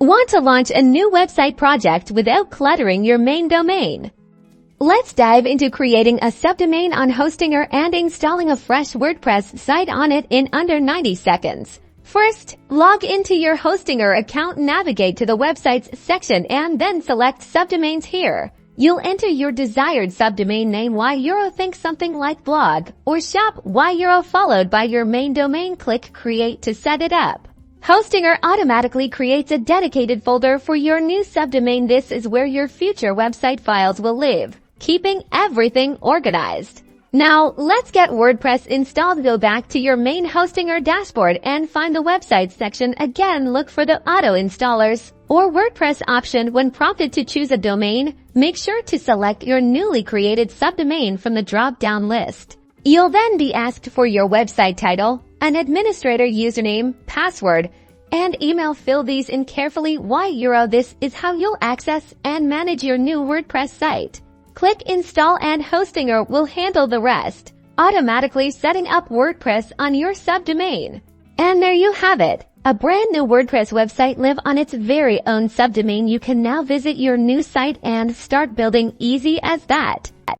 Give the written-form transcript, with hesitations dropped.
Want to launch a new website project without cluttering your main domain? Let's dive into creating a subdomain on Hostinger and installing a fresh WordPress site on it in under 90 seconds. First, log into your Hostinger account, navigate to the Websites section, and then select Subdomains here. You'll enter your desired subdomain name think something like blog or shop followed by your main domain. Click Create to set it up. Hostinger automatically creates a dedicated folder for your new subdomain. This is where your future website files will live, keeping everything organized. Now, let's get WordPress installed. Go back to your main Hostinger dashboard and find the Websites section. Again, look for the Auto Installers or WordPress option. When prompted to choose a domain, make sure to select your newly created subdomain from the drop-down list. You'll then be asked for your website title, an administrator username, password, and email. Fill these in carefully. This is how you'll access and manage your new WordPress site. Click Install and Hostinger will handle the rest, automatically setting up WordPress on your subdomain. And there you have it. A brand new WordPress website live on its very own subdomain. You can now visit your new site and start building easy as that.